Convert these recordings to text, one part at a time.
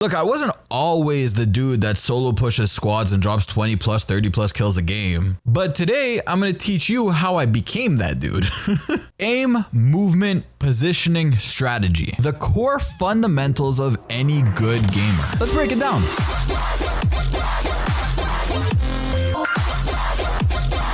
Look, I wasn't always the dude that solo pushes squads and drops 20 plus, 30 plus kills a game. But today, I'm going to teach you how I became that dude. Aim, movement, positioning, strategy. The core fundamentals of any good gamer. Let's break it down.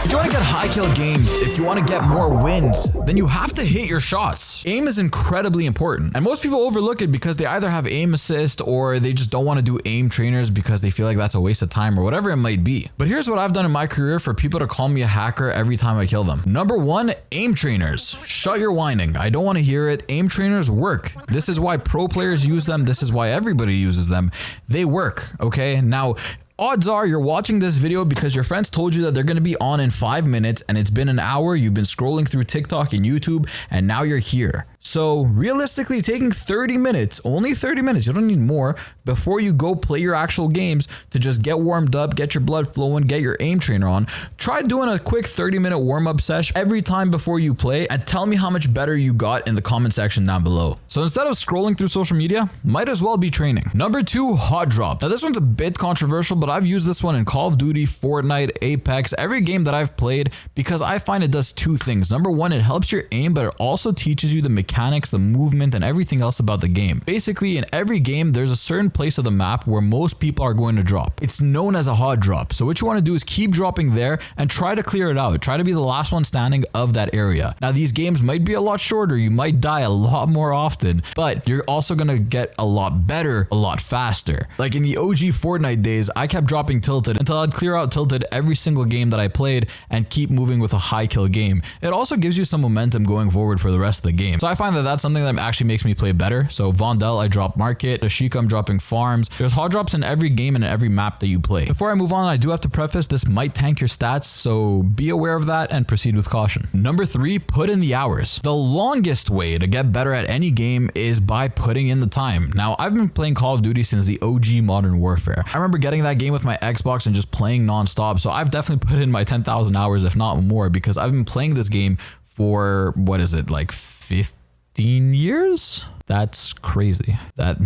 If you want to get high kill games, if you want to get more wins, then you have to hit your shots. Aim is incredibly important, and most people overlook it because they either have aim assist or they just don't want to do aim trainers because they feel like that's a waste of time or whatever it might be. But here's what I've done in my career for people to call me a hacker every time I kill them. Number one, aim trainers. Shut your whining. I don't want to hear it. Aim trainers work. This is why pro players use them. This is why everybody uses them. They work, okay? Now, odds are you're watching this video because your friends told you that they're going to be on in 5 minutes and it's been an hour, you've been scrolling through TikTok and YouTube, and now you're here. So realistically, taking 30 minutes, only 30 minutes, you don't need more, before you go play your actual games to just get warmed up, get your blood flowing, get your aim trainer on. Try doing a quick 30-minute warm-up session every time before you play and tell me how much better you got in the comment section down below. So instead of scrolling through social media, might as well be training. Number two, hot drop. Now this one's a bit controversial, but I've used this one in Call of Duty, Fortnite, Apex, every game that I've played because I find it does two things. Number one, it helps your aim, but it also teaches you the mechanics, the movement, and everything else about the game. Basically, in every game, there's a certain place of the map where most people are going to drop. It's known as a hot drop. So what you want to do is keep dropping there and try to clear it out. Try to be the last one standing of that area. Now, these games might be a lot shorter. You might die a lot more often, but you're also going to get a lot better, a lot faster. Like in the OG Fortnite days, I kept dropping tilted until I'd clear out tilted every single game that I played and keep moving with a high kill game. It also gives you some momentum going forward for the rest of the game. So I find that that's something that actually makes me play better. So Vondel, I drop Market. Ashika, I'm dropping Farms. There's hot drops in every game and in every map that you play. Before I move on, I do have to preface this might tank your stats, so be aware of that and proceed with caution. Number three, put in the hours. The longest way to get better at any game is by putting in the time. Now, I've been playing Call of Duty since the OG Modern Warfare. I remember getting that game with my Xbox and just playing non-stop, so I've definitely put in my 10,000 hours, if not more, because I've been playing this game for, what is it, like 15 years? That's crazy. That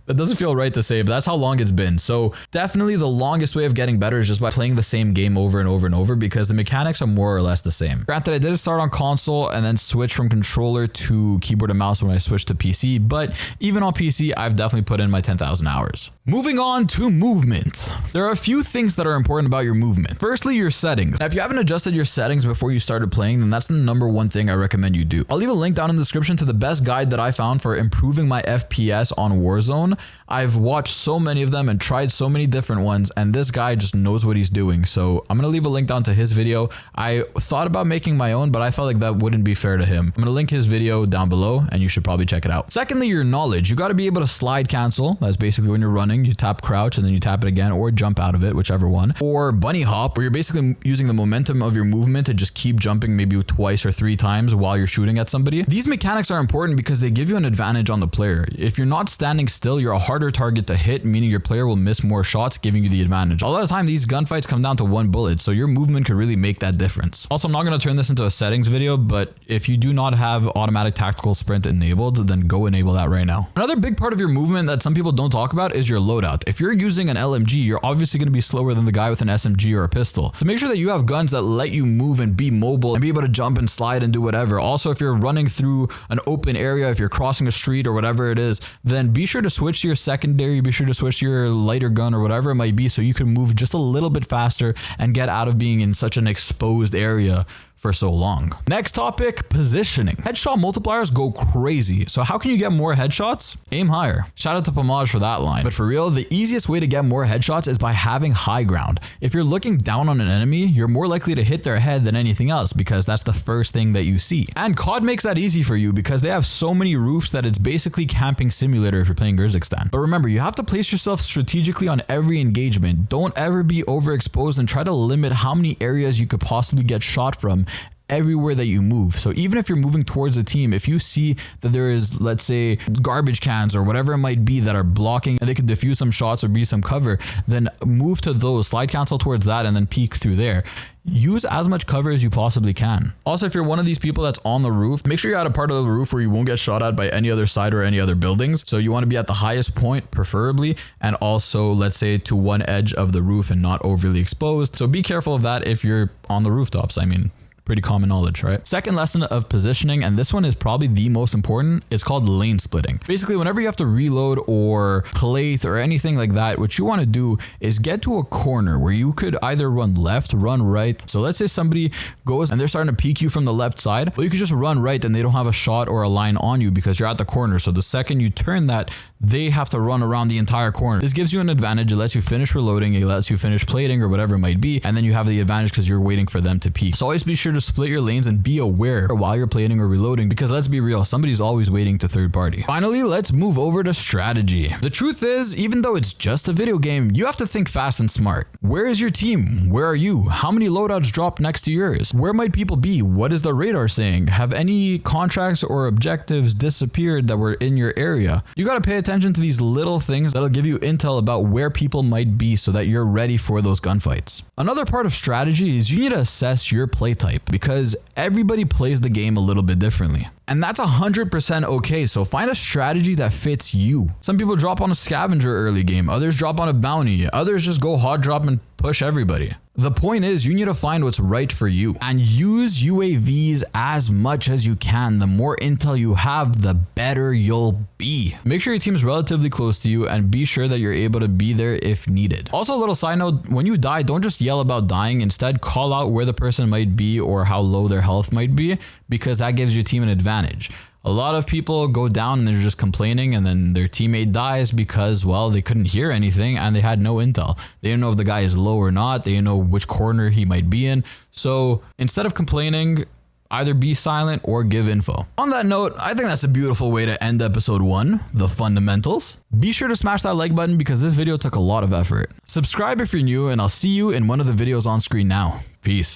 doesn't feel right to say, but that's how long it's been. So definitely the longest way of getting better is just by playing the same game over and over and over because the mechanics are more or less the same. Granted, I did start on console and then switch from controller to keyboard and mouse when I switched to PC, but even on PC, I've definitely put in my 10,000 hours. Moving on to movement. There are a few things that are important about your movement. Firstly, your settings. Now, if you haven't adjusted your settings before you started playing, then that's the number one thing I recommend you do. I'll leave a link down in the description to the best guide that I found for improving my FPS on Warzone. I've watched so many of them and tried so many different ones, and this guy just knows what he's doing. So I'm going to leave a link down to his video. I thought about making my own, but I felt like that wouldn't be fair to him. I'm going to link his video down below and you should probably check it out. Secondly, your knowledge. You got to be able to slide cancel. That's basically when you're running, you tap crouch and then you tap it again, or jump out of it, whichever one. Or bunny hop, where you're basically using the momentum of your movement to just keep jumping maybe twice or 3 times while you're shooting at somebody. These mechanics are important because they give you an advantage on the player. If you're not standing still, you're a harder target to hit, meaning your player will miss more shots, giving you the advantage. A lot of time, these gunfights come down to 1 bullet, so your movement could really make that difference. Also, I'm not going to turn this into a settings video, but if you do not have automatic tactical sprint enabled, then go enable that right now. Another big part of your movement that some people don't talk about is your loadout. If you're using an LMG, you're obviously going to be slower than the guy with an SMG or a pistol. So make sure that you have guns that let you move and be mobile and be able to jump and slide and do whatever. Also, if you're running through an open area, if you're crossing a street or whatever it is, then be sure to switch to your secondary, be sure to switch to your lighter gun or whatever it might be so you can move just a little bit faster and get out of being in such an exposed area for so long. Next topic, positioning. Headshot multipliers go crazy. So how can you get more headshots? Aim higher. Shout out to Pomage for that line. But for real, the easiest way to get more headshots is by having high ground. If you're looking down on an enemy, you're more likely to hit their head than anything else because that's the first thing that you see. And COD makes that easy for you because they have so many roofs that it's basically camping simulator if you're playing Kyrgyzstan. But remember, you have to place yourself strategically on every engagement. Don't ever be overexposed and try to limit how many areas you could possibly get shot from everywhere that you move. So even if you're moving towards a team, if you see that there is, let's say, garbage cans or whatever it might be that are blocking and they could defuse some shots or be some cover, then move to those, slide cancel towards that, and then peek through there. Use as much cover as you possibly can. Also, if you're one of these people that's on the roof, make sure you're at a part of the roof where you won't get shot at by any other side or any other buildings. So you want to be at the highest point preferably, and also let's say to one edge of the roof and not overly exposed. So be careful of that if you're on the rooftops. I mean, pretty common knowledge, right? Second lesson of positioning, and this one is probably the most important, it's called lane splitting. Basically, whenever you have to reload or plate or anything like that, what you want to do is get to a corner where you could either run left, run right. So let's say somebody goes and they're starting to peek you from the left side. Well, you could just run right and they don't have a shot or a line on you because you're at the corner. So the second you turn that, they have to run around the entire corner. This gives you an advantage. It lets you finish reloading. It lets you finish plating or whatever it might be. And then you have the advantage because you're waiting for them to peek. So always be sure to split your lanes and be aware while you're plating or reloading, because let's be real, somebody's always waiting to third party. Finally, let's move over to strategy. The truth is, even though it's just a video game, you have to think fast and smart. Where is your team? Where are you? How many loadouts dropped next to yours? Where might people be? What is the radar saying? Have any contracts or objectives disappeared that were in your area? You got to pay attention to these little things that'll give you intel about where people might be so that you're ready for those gunfights. Another part of strategy is you need to assess your play type, because everybody plays the game a little bit differently. And that's 100% okay. So find a strategy that fits you. Some people drop on a scavenger early game, others drop on a bounty, others just go hot drop and push everybody. The point is, you need to find what's right for you and use UAVs as much as you can. The more intel you have, the better you'll be. Make sure your team is relatively close to you and be sure that you're able to be there if needed. Also, a little side note, when you die, don't just yell about dying. Instead, call out where the person might be or how low their health might be, because that gives your team an advantage. A lot of people go down and they're just complaining, and then their teammate dies because, well, they couldn't hear anything and they had no intel. They didn't know if the guy is low or not. They didn't know which corner he might be in. So instead of complaining, either be silent or give info. On that note, I think that's a beautiful way to end episode 1, the fundamentals. Be sure to smash that like button because this video took a lot of effort. Subscribe if you're new, and I'll see you in one of the videos on screen now. Peace.